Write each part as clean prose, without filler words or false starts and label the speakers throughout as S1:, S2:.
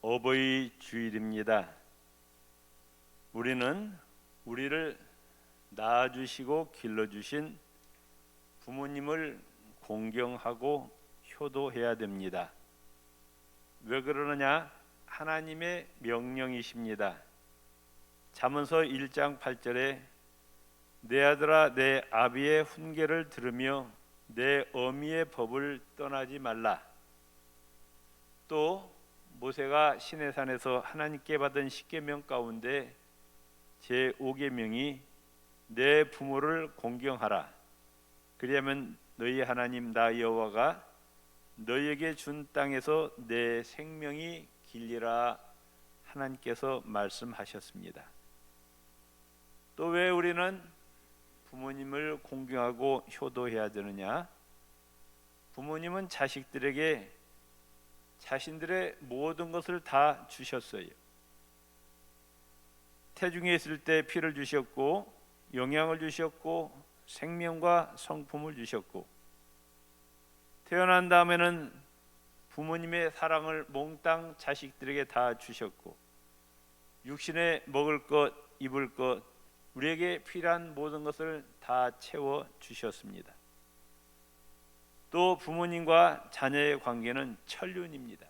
S1: 어버이 주일입니다. 우리는 우리를 낳아주시고 길러주신 부모님을 공경하고 효도해야 됩니다. 왜 그러느냐? 하나님의 명령이십니다. 잠언서 1장 8절에 내 아들아 내 아비의 훈계를 들으며 내 어미의 법을 떠나지 말라. 또 모세가 시내산에서 하나님께 받은 10계명 가운데 제5계명이 내 부모를 공경하라. 그리하면 너희 하나님 나 여호와가 너희에게 준 땅에서 내 생명이 길리라 하나님께서 말씀하셨습니다. 또 왜 우리는 부모님을 공경하고 효도해야 되느냐? 부모님은 자식들에게 자신들의 모든 것을 다 주셨어요. 태중에 있을 때 피를 주셨고 영양을 주셨고 생명과 성품을 주셨고 태어난 다음에는 부모님의 사랑을 몽땅 자식들에게 다 주셨고 육신에 먹을 것, 입을 것, 우리에게 필요한 모든 것을 다 채워 주셨습니다. 또 부모님과 자녀의 관계는 천륜입니다.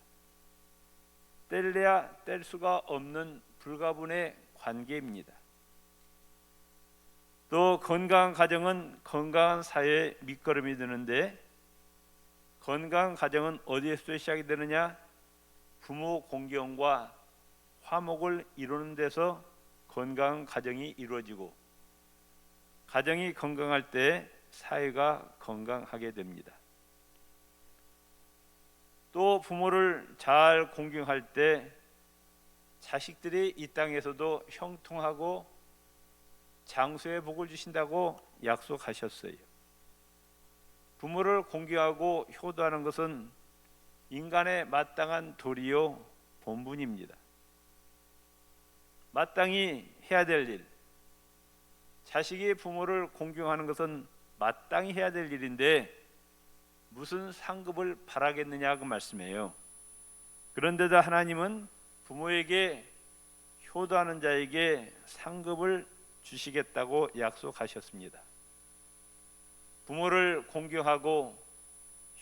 S1: 뗄래야 뗄 수가 없는 불가분의 관계입니다. 또 건강한 가정은 건강한 사회의 밑거름이 되는데 건강한 가정은 어디에서 시작이 되느냐? 부모 공경과 화목을 이루는 데서 건강한 가정이 이루어지고 가정이 건강할 때 사회가 건강하게 됩니다. 또 부모를 잘 공경할 때 자식들이 이 땅에서도 형통하고 장수의 복을 주신다고 약속하셨어요. 부모를 공경하고 효도하는 것은 인간의 마땅한 도리요 본분입니다. 마땅히 해야 될 일, 자식이 부모를 공경하는 것은 마땅히 해야 될 일인데 무슨 상급을 바라겠느냐 그 말씀이에요. 그런데도 하나님은 부모에게 효도하는 자에게 상급을 주시겠다고 약속하셨습니다. 부모를 공경하고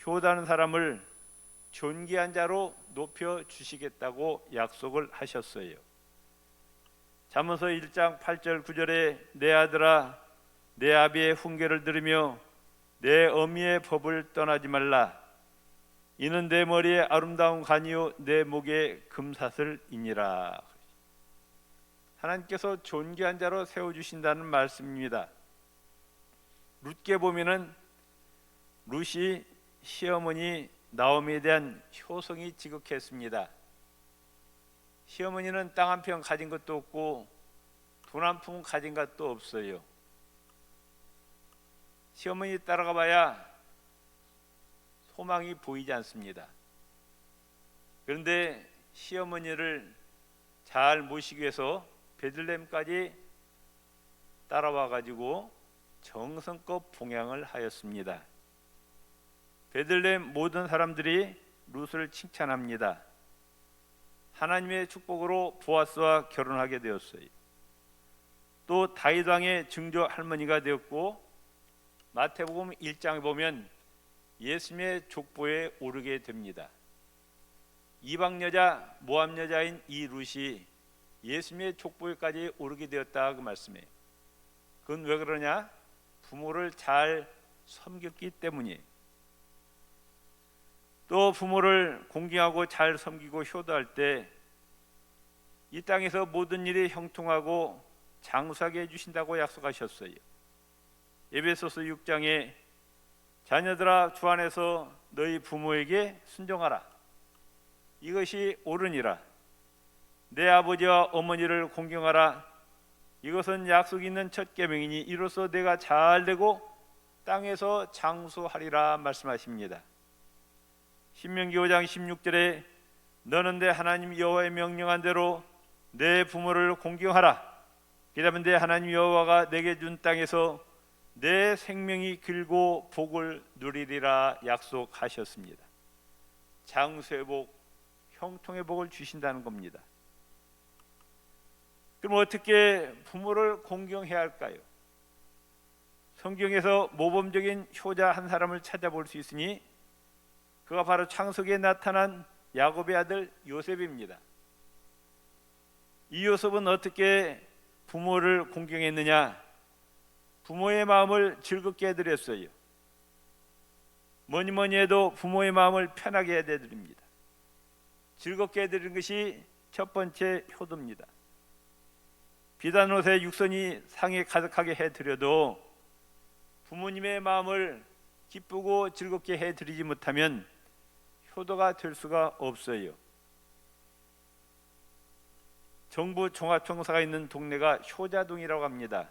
S1: 효도하는 사람을 존귀한 자로 높여 주시겠다고 약속을 하셨어요. 잠언서 1장 8절 9절에 내 아들아 내 아비의 훈계를 들으며 내 어미의 법을 떠나지 말라. 이는 내 머리에 아름다운 관이요 내 목에 금사슬이니라. 하나님께서 존귀한 자로 세워주신다는 말씀입니다. 룻게 보면은 룻이 시어머니 나오미에 대한 효성이 지극했습니다. 시어머니는 땅 한 평 가진 것도 없고 돈 한 푼 가진 것도 없어요. 시어머니 따라가 봐야 소망이 보이지 않습니다. 그런데 시어머니를 잘 모시기 위해서 베들레헴까지 따라와 가지고 정성껏 봉양을 하였습니다. 베들레헴 모든 사람들이 룻을 칭찬합니다. 하나님의 축복으로 보아스와 결혼하게 되었어요. 또 다윗 왕의 증조 할머니가 되었고 마태복음 1장에 보면 예수님의 족보에 오르게 됩니다. 이방 여자 모압 여자인 이 룻이 예수님의 족보에까지 오르게 되었다 그 말씀이에요. 그건 왜 그러냐? 부모를 잘 섬겼기 때문이에요. 또 부모를 공경하고 잘 섬기고 효도할 때 이 땅에서 모든 일이 형통하고 장수하게 해주신다고 약속하셨어요. 에베소서 6장에 자녀들아 주 안에서 너희 부모에게 순종하라. 이것이 옳으니라. 내 아버지와 어머니를 공경하라. 이것은 약속 있는 첫 계명이니 이로써 내가 잘되고 땅에서 장수하리라 말씀하십니다. 신명기 5장 16절에 너는 내 하나님 여호와의 명령한 대로 내 부모를 공경하라. 그러면 내 하나님 여호와가 내게 준 땅에서 내 생명이 길고 복을 누리리라 약속하셨습니다. 장수의 복, 형통의 복을 주신다는 겁니다. 그럼 어떻게 부모를 공경해야 할까요? 성경에서 모범적인 효자 한 사람을 찾아볼 수 있으니 그가 바로 창세기에 나타난 야곱의 아들 요셉입니다. 이 요셉은 어떻게 부모를 공경했느냐? 부모의 마음을 즐겁게 해드렸어요. 뭐니 해도 부모의 마음을 편하게 해드립니다. 즐겁게 해드리는 것이 첫 번째 효도입니다. 비단 옷에 육선이 상에 가득하게 해드려도 부모님의 마음을 기쁘고 즐겁게 해드리지 못하면 효도가 될 수가 없어요. 정부 종합청사가 있는 동네가 효자동이라고 합니다.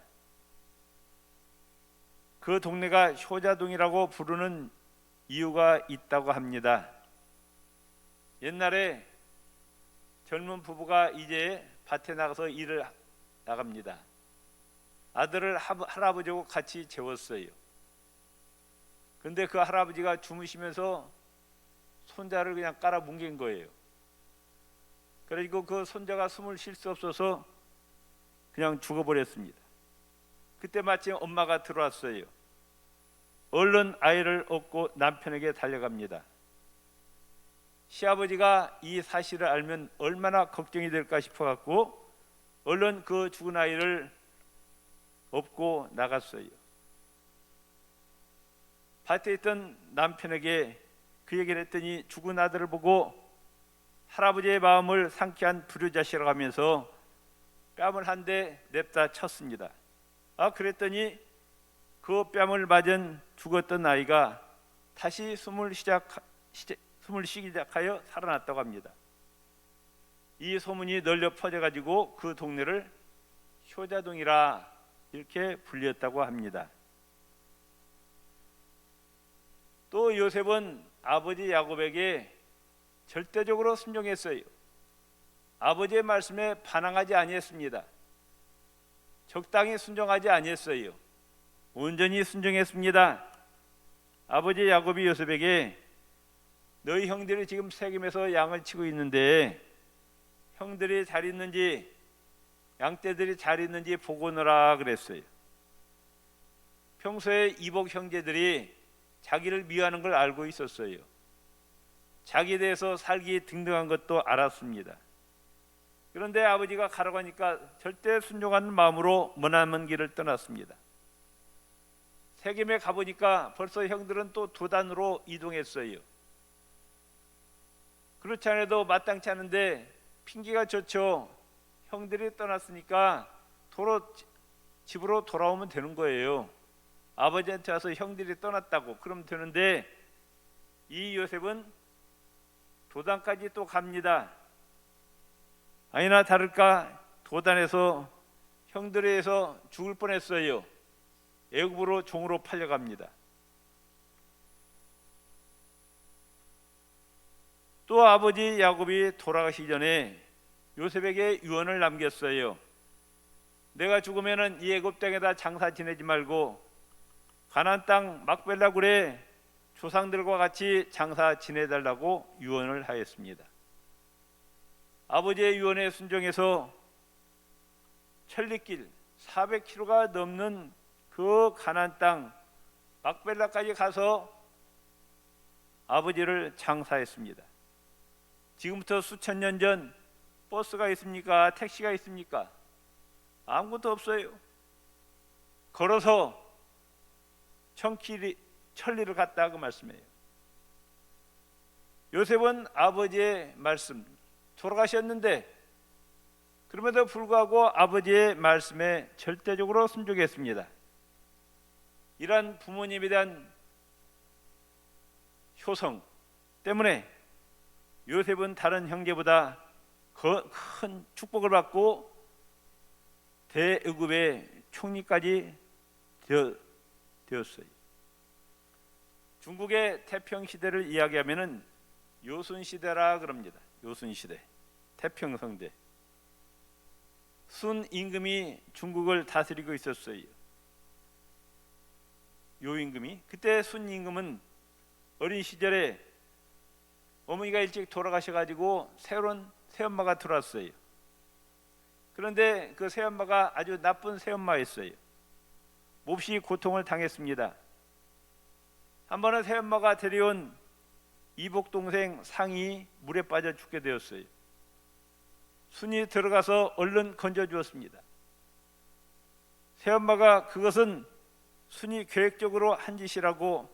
S1: 그 동네가 효자동이라고 부르는 이유가 있다고 합니다. 옛날에 젊은 부부가 이제 밭에 나가서 일을 나갑니다. 아들을 할아버지하고 같이 재웠어요. 근데 그 할아버지가 주무시면서 손자를 그냥 깔아 뭉갠 거예요. 그리고 그 손자가 숨을 쉴 수 없어서 그냥 죽어버렸습니다. 그때 마침 엄마가 들어왔어요. 얼른 아이를 업고 남편에게 달려갑니다. 시아버지가 이 사실을 알면 얼마나 걱정이 될까 싶어갖고 얼른 그 죽은 아이를 업고 나갔어요. 밭에 있던 남편에게 그 얘기를 했더니 죽은 아들을 보고 할아버지의 마음을 상쾌한 불효자시라고 하면서 뺨을 한 대 냅다 쳤습니다. 그랬더니 그 뺨을 맞은 죽었던 아이가 다시 숨을 쉬기 시작하여 살아났다고 합니다. 이 소문이 널려 퍼져가지고 그 동네를 효자동이라 이렇게 불렸다고 합니다. 또 요셉은 아버지 야곱에게 절대적으로 순종했어요. 아버지의 말씀에 반항하지 아니했습니다. 적당히 순종하지 아니했어요. 온전히 순종했습니다. 아버지 야곱이 요셉에게 너희 형들이 지금 세겜에서 양을 치고 있는데 형들이 잘 있는지 양떼들이 잘 있는지 보고 오너라 그랬어요. 평소에 이복 형제들이 자기를 미워하는 걸 알고 있었어요. 자기에 대해서 살기 등등한 것도 알았습니다. 그런데 아버지가 가라고 하니까 절대 순종하는 마음으로 머나먼 길을 떠났습니다. 세겜에 가보니까 벌써 형들은 또 도단으로 이동했어요. 그렇지 않아도 마땅치 않은데 핑계가 좋죠. 형들이 떠났으니까 집으로 돌아오면 되는 거예요. 아버지한테 와서 형들이 떠났다고 그러면 되는데 이 요셉은 도단까지 또 갑니다. 아니나 다를까 도단에서 형들에 의해서 죽을 뻔했어요. 애굽으로 종으로 팔려갑니다. 또 아버지 야곱이 돌아가시기 전에 요셉에게 유언을 남겼어요. 내가 죽으면은 이 애굽 땅에다 장사 지내지 말고 가나안 땅 막벨라 굴에 조상들과 같이 장사 지내달라고 유언을 하였습니다. 아버지의 유언에 순종해서 천리길 400km가 넘는 그 가나안 땅 막벨라까지 가서 아버지를 장사했습니다. 지금부터 수천 년 전 버스가 있습니까? 택시가 있습니까? 아무것도 없어요. 걸어서 천리를 갔다 그 말씀이에요. 요셉은 아버지의 말씀 돌아가셨는데 그럼에도 불구하고 아버지의 말씀에 절대적으로 순종했습니다. 이러한 부모님에 대한 효성 때문에 요셉은 다른 형제보다 큰 축복을 받고 대애굽의 총리까지 되었어요. 중국의 태평시대를 이야기하면은 요순시대라 그럽니다. 요순시대, 태평성대. 순 임금이 중국을 다스리고 있었어요. 요 임금이 그때 순 임금은 어린 시절에 어머니가 일찍 돌아가셔가지고 새로운 새엄마가 들어왔어요. 그런데 그 새엄마가 아주 나쁜 새엄마였어요. 몹시 고통을 당했습니다. 한 번은 새엄마가 데려온 이복 동생 상이 물에 빠져 죽게 되었어요. 순이 들어가서 얼른 건져 주었습니다. 새엄마가 그것은 순이 계획적으로 한 짓이라고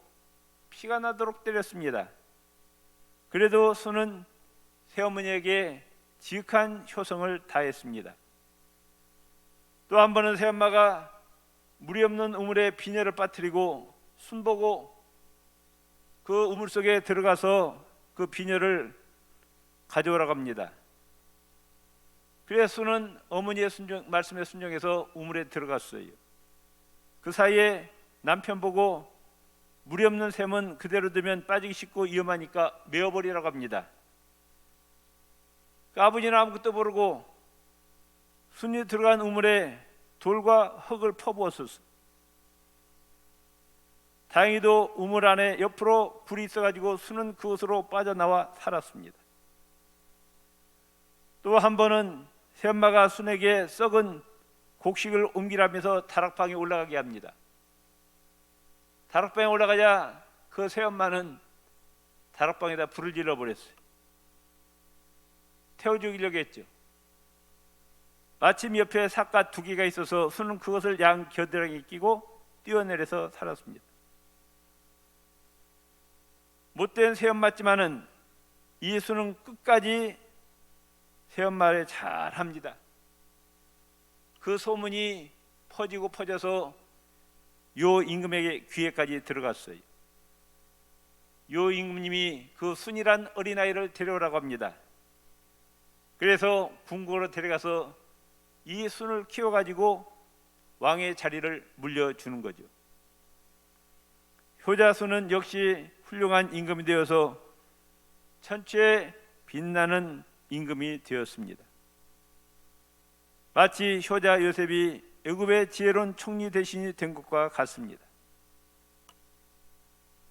S1: 피가 나도록 때렸습니다. 그래도 순은 새어머니에게 지극한 효성을 다했습니다. 또 한 번은 새엄마가 물이 없는 우물에 비녀를 빠뜨리고 순 보고 그 우물 속에 들어가서 그 비녀를 가져오라고 합니다. 그래서 순은 어머니의 말씀에 순종해서 우물에 들어갔어요. 그 사이에 남편 보고 물이 없는 샘은 그대로 두면 빠지기 쉽고 위험하니까 메어버리라고 합니다. 그 아버지는 아무것도 모르고 순이 들어간 우물에 돌과 흙을 퍼부었었어요. 다행히도 우물 안에 옆으로 굴이 있어가지고 순은 그곳으로 빠져나와 살았습니다. 또 한 번은 새엄마가 순에게 썩은 곡식을 옮기라면서 다락방에 올라가게 합니다. 다락방에 올라가자 그 새엄마는 다락방에다 불을 질러버렸어요. 태워 죽이려고 했죠. 마침 옆에 삿갓 2개가 있어서 순은 그것을 양 겨드랑이에 끼고 뛰어내려서 살았습니다. 못된 새엄마지만은 이 순은 끝까지 새엄마를 잘합니다. 그 소문이 퍼지고 퍼져서 요 임금에게 귀에까지 들어갔어요. 요 임금님이 그 순이란 어린아이를 데려오라고 합니다. 그래서 궁궐로 데려가서 이 순을 키워가지고 왕의 자리를 물려주는 거죠. 효자순은 역시 훌륭한 임금이 되어서 천추에 빛나는 임금이 되었습니다. 마치 효자 요셉이 애굽의 지혜로운 총리 대신이 된 것과 같습니다.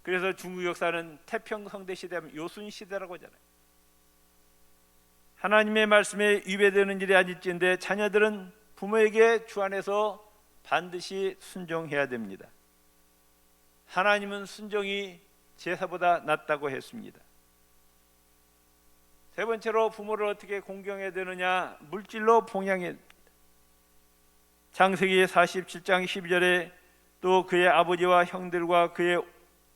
S1: 그래서 중국 역사는 태평성대 시대하면 요순 시대라고 하잖아요. 하나님의 말씀에 위배되는 일이 아닐지인데 자녀들은 부모에게 주안해서 반드시 순종해야 됩니다. 하나님은 순종이 제사보다 낫다고 했습니다. 세 번째로 부모를 어떻게 공경해야 되느냐, 물질로 봉양해야 됩니다. 창세기 47장 12절에 또 그의 아버지와 형들과 그의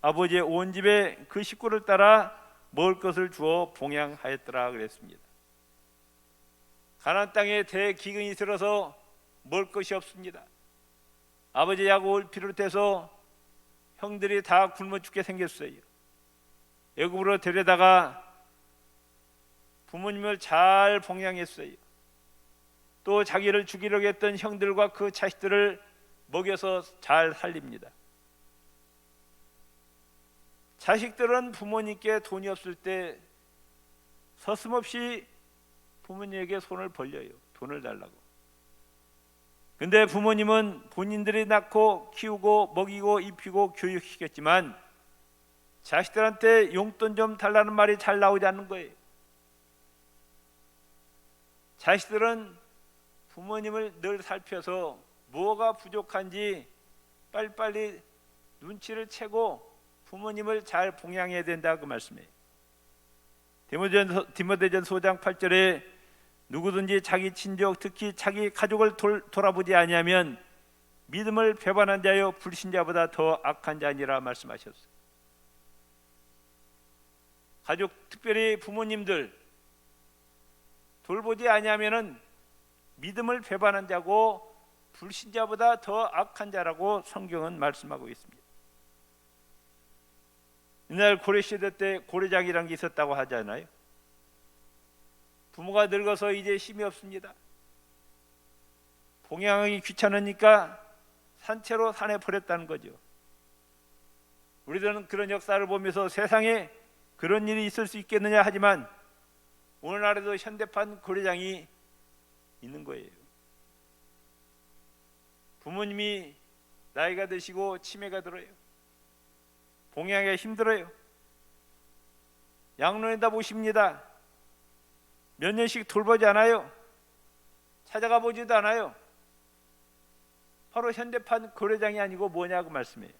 S1: 아버지의 온 집에 그 식구를 따라 먹을 것을 주어 봉양하였더라 그랬습니다. 가나안 땅에 대기근이 들어서 먹을 것이 없습니다. 아버지 야곱을 비롯해서 형들이 다 굶어 죽게 생겼어요. 애굽으로 데려다가 부모님을 잘 봉양했어요. 또 자기를 죽이려고 했던 형들과 그 자식들을 먹여서 잘 살립니다. 자식들은 부모님께 돈이 없을 때 서슴없이 부모님에게 손을 벌려요. 돈을 달라고. 근데 부모님은 본인들이 낳고 키우고 먹이고 입히고 교육시켰지만 자식들한테 용돈 좀 달라는 말이 잘 나오지 않는 거예요. 자식들은 부모님을 늘 살펴서 뭐가 부족한지 빨리빨리 눈치를 채고 부모님을 잘 봉양해야 된다 그 말씀이에요. 디모데전서 5장 8절에 누구든지 자기 친족 특히 자기 가족을 돌아보지 아니하면 믿음을 배반한 자여 불신자보다 더 악한 자니라 말씀하셨어요. 가족 특별히 부모님들 돌보지 아니하면은 믿음을 배반한 자고 불신자보다 더 악한 자라고 성경은 말씀하고 있습니다. 옛날 고려시대 때 고려장이라는 게 있었다고 하잖아요. 부모가 늙어서 이제 힘이 없습니다. 봉양하기 귀찮으니까 산채로 산에 버렸다는 거죠. 우리들은 그런 역사를 보면서 세상에 그런 일이 있을 수 있겠느냐 하지만 오늘날에도 현대판 고려장이 있는 거예요. 부모님이 나이가 드시고 치매가 들어요. 봉양하기가 힘들어요. 양로에다 모십니다. 몇 년씩 돌보지 않아요. 찾아가 보지도 않아요. 바로 현대판 고려장이 아니고 뭐냐고 말씀해요.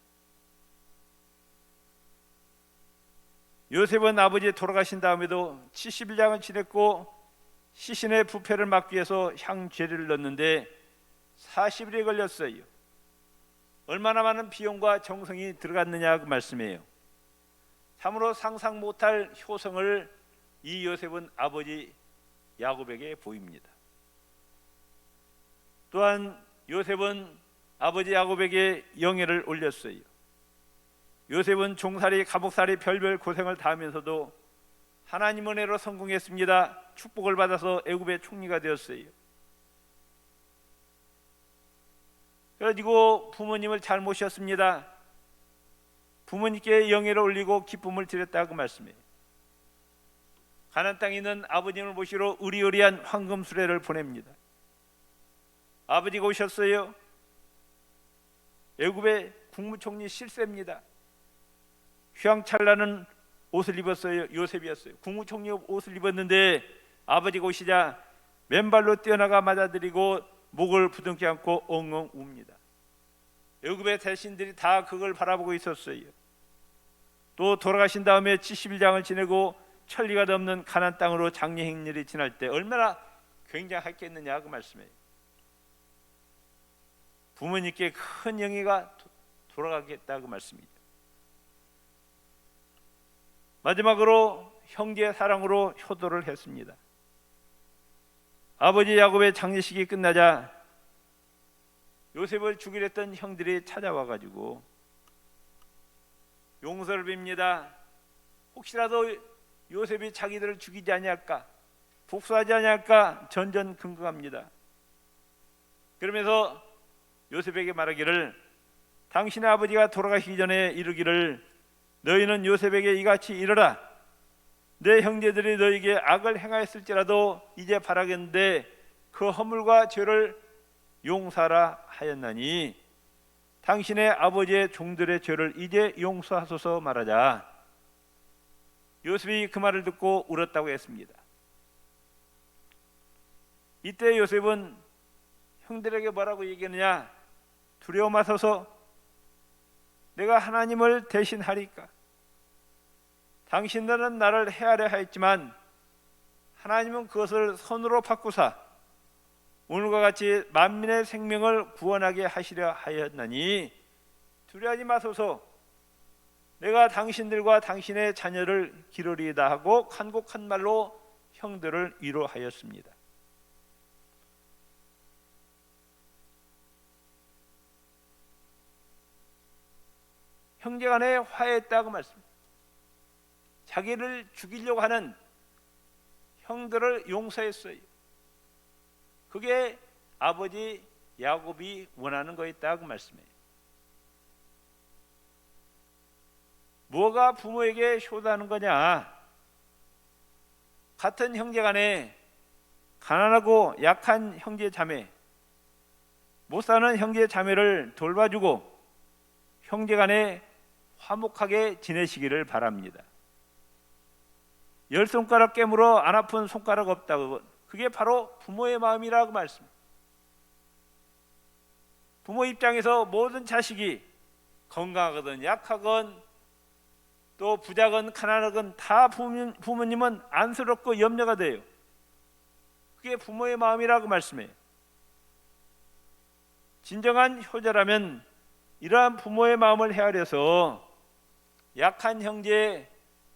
S1: 요셉은 아버지 돌아가신 다음에도 70일장을 지냈고 시신의 부패를 막기 위해서 향재료를 넣는데 40일이 걸렸어요. 얼마나 많은 비용과 정성이 들어갔느냐고 말씀해요. 참으로 상상 못할 효성을 이 요셉은 아버지 야곱에게 보입니다. 또한 요셉은 아버지 야곱에게 영예를 올렸어요. 요셉은 종살이, 감옥살이 별별 고생을 다 하면서도 하나님 은혜로 성공했습니다. 축복을 받아서 애굽의 총리가 되었어요. 그래가지고 부모님을 잘 모셨습니다. 부모님께 영예를 올리고 기쁨을 드렸다고 말씀해요. 가나안 땅에 있는 아버님을 모시러 의리의리한 황금 수레를 보냅니다. 아버지가 오셨어요. 애굽의 국무총리 실세입니다. 휘황찬란한 옷을 입었어요. 요셉이었어요. 국무총리 옷을 입었는데 아버지가 오시자 맨발로 뛰어나가 맞아들이고 목을 부둥켜 안고 엉엉 웁니다. 애굽의 대신들이 다 그걸 바라보고 있었어요. 또 돌아가신 다음에 70일장을 지내고 천리가 넘는 가나안 땅으로 장례 행렬이 지날 때 얼마나 굉장했겠느냐 그 말씀이에요. 부모님께 큰 영예가 돌아가겠다고 말씀이죠. 마지막으로 형제의 사랑으로 효도를 했습니다. 아버지 야곱의 장례식이 끝나자 요셉을 죽이려 했던 형들이 찾아와 가지고 용서를 빕니다. 혹시라도 요셉이 자기들을 죽이지 아니할까, 복수하지 아니할까 전전긍긍합니다. 그러면서 요셉에게 말하기를, 당신의 아버지가 돌아가시기 전에 이르기를, 너희는 요셉에게 이같이 이르라. 내 형제들이 너에게 악을 행하였을지라도 이제 바라겠는데 그 허물과 죄를 용서하라 하였나니 당신의 아버지의 종들의 죄를 이제 용서하소서 말하자. 요셉이 그 말을 듣고 울었다고 했습니다. 이때 요셉은 형들에게 뭐라고 얘기하느냐? 두려워 마소서, 내가 하나님을 대신하리까. 당신들은 나를 해하려 하였지만 하나님은 그것을 선으로 바꾸사 오늘과 같이 만민의 생명을 구원하게 하시려 하였나니 두려워하지 마소서, 내가 당신들과 당신의 자녀를 기르리이다 하고 간곡한 말로 형들을 위로하였습니다. 형제간에 화해했다고 말씀합니다. 자기를 죽이려고 하는 형들을 용서했어요. 그게 아버지 야곱이 원하는 거였다고 말씀해요. 뭐가 부모에게 효도하는 거냐? 같은 형제간에 가난하고 약한 형제 자매, 못 사는 형제 자매를 돌봐주고 형제간에 화목하게 지내시기를 바랍니다. 10손가락 깨물어 안 아픈 손가락 없다고, 그게 바로 부모의 마음이라고 말씀합니다. 부모 입장에서 모든 자식이 건강하거든 약하건 또 부자건 가난하건 다 부모님은 안쓰럽고 염려가 돼요. 그게 부모의 마음이라고 말씀해요. 진정한 효자라면 이러한 부모의 마음을 헤아려서 약한 형제,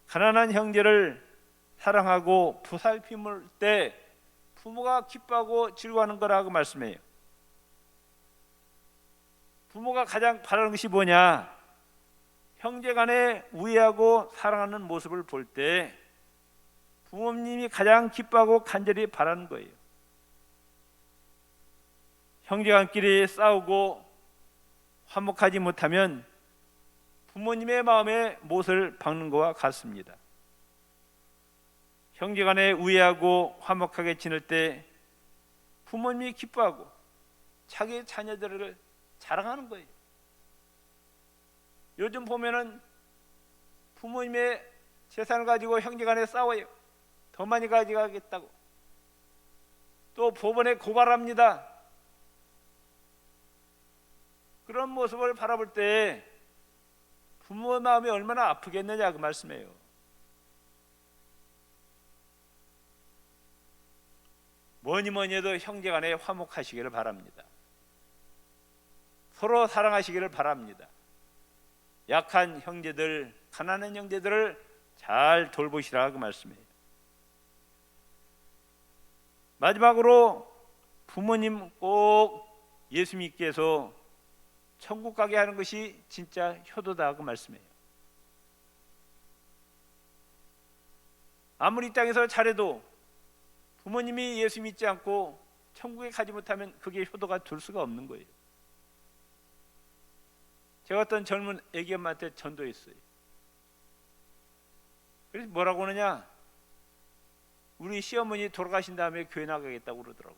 S1: 가난한 형제를 사랑하고 보살핌을 때 부모가 기뻐하고 즐거워하는 거라고 말씀해요. 부모가 가장 바라는 것이 뭐냐? 형제간에 우애하고 사랑하는 모습을 볼 때 부모님이 가장 기뻐하고 간절히 바라는 거예요. 형제간끼리 싸우고 화목하지 못하면 부모님의 마음에 못을 박는 것과 같습니다. 형제간에 우애하고 화목하게 지낼 때 부모님이 기뻐하고 자기 자녀들을 자랑하는 거예요. 요즘 보면은 부모님의 재산을 가지고 형제간에 싸워요. 더 많이 가져가겠다고. 또 법원에 고발합니다. 그런 모습을 바라볼 때 부모의 마음이 얼마나 아프겠느냐 그 말씀이에요. 뭐니 해도 형제간에 화목하시기를 바랍니다. 서로 사랑하시기를 바랍니다. 약한 형제들, 가난한 형제들을 잘 돌보시라 그 말씀이에요. 마지막으로 부모님 꼭 예수 믿게 해서 천국 가게 하는 것이 진짜 효도다 그 말씀이에요. 아무리 이 땅에서 잘해도 부모님이 예수 믿지 않고 천국에 가지 못하면 그게 효도가 될 수가 없는 거예요. 제가 어떤 젊은 애기 엄마한테 전도했어요. 그래서 뭐라고 하느냐, 우리 시어머니 돌아가신 다음에 교회 나가겠다고 그러더라고.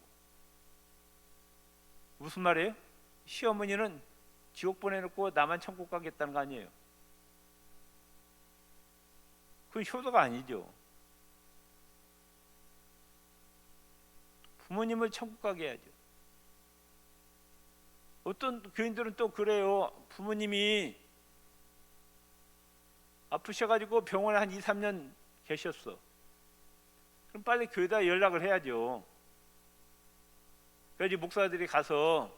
S1: 무슨 말이에요? 시어머니는 지옥 보내놓고 나만 천국 가겠다는 거 아니에요. 그건 효도가 아니죠. 부모님을 천국 가게 해야죠. 어떤 교인들은 또 그래요. 부모님이 아프셔가지고 병원에 한 2, 3년 계셨어. 그럼 빨리 교회에다 연락을 해야죠. 그래야지 목사들이 가서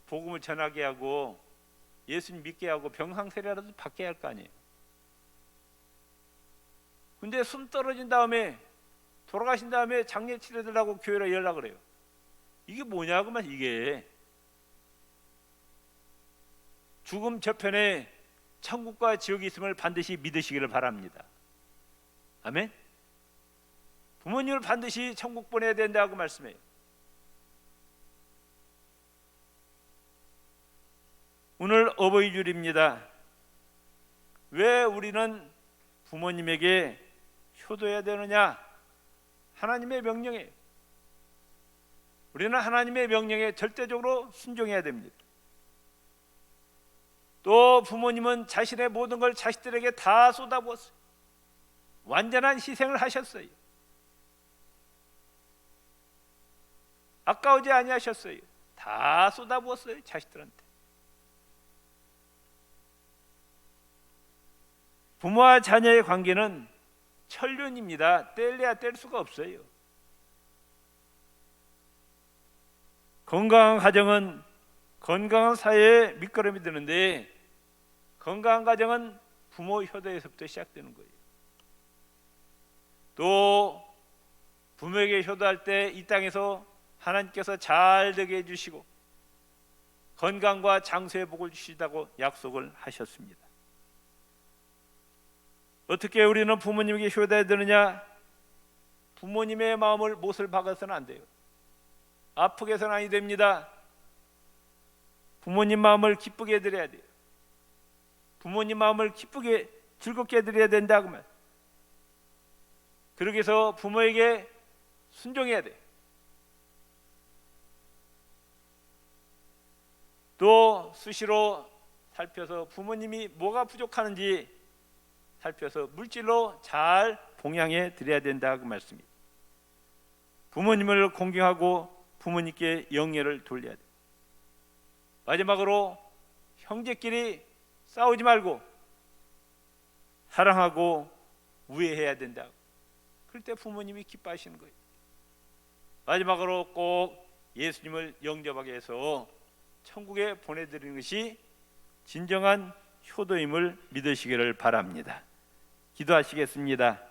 S1: 복음을 전하게 하고 예수님 믿게 하고 병상세례라도 받게 할 거 아니에요. 근데 숨 떨어진 다음에 돌아가신 다음에 장례 치르려고 교회로 연락을 해요. 이게 뭐냐고만. 이게 죽음 저편에 천국과 지옥이 있음을 반드시 믿으시기를 바랍니다. 아멘. 부모님을 반드시 천국 보내야 된다고 말씀해요. 오늘 어버이주일입니다. 왜 우리는 부모님에게 효도해야 되느냐? 하나님의 명령이에요. 우리는 하나님의 명령에 절대적으로 순종해야 됩니다. 또 부모님은 자신의 모든 걸 자식들에게 다 쏟아부었어요. 완전한 희생을 하셨어요. 아까우지 아니하셨어요. 다 쏟아부었어요, 자식들한테. 부모와 자녀의 관계는 천륜입니다. 뗄래야 뗄 수가 없어요. 건강한 가정은 건강한 사회의 밑거름이 되는데, 건강한 가정은 부모 효도에서부터 시작되는 거예요. 또 부모에게 효도할 때 이 땅에서 하나님께서 잘 되게 해주시고 건강과 장수의 복을 주시다고 약속을 하셨습니다. 어떻게 우리는 부모님에게 효도해야 되느냐? 부모님의 마음을 못을 박아서는 안 돼요. 아프게 해서는 아니 됩니다. 부모님 마음을 기쁘게 해드려야 돼요. 부모님 마음을 기쁘게 즐겁게 해드려야 된다고 말. 그러기 위해서 부모에게 순종해야 돼. 또 수시로 살펴서 부모님이 뭐가 부족하는지 살펴서 물질로 잘 봉양해 드려야 된다 그 말씀입니다. 부모님을 공경하고 부모님께 영예를 돌려야 돼. 마지막으로 형제끼리 싸우지 말고 사랑하고 우애해야 된다. 그럴 때 부모님이 기뻐하시는 거예요. 마지막으로 꼭 예수님을 영접하게 해서 천국에 보내드리는 것이 진정한 효도임을 믿으시기를 바랍니다. 기도하시겠습니다.